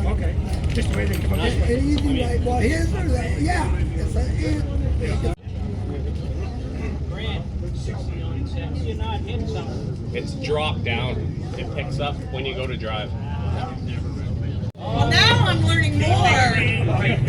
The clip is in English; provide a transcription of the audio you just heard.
Okay, just the way they come up this way. Easy way. Well, his or that? Yeah. It's It's drop down. It picks up when you go to drive. Well, now I'm learning more. Right,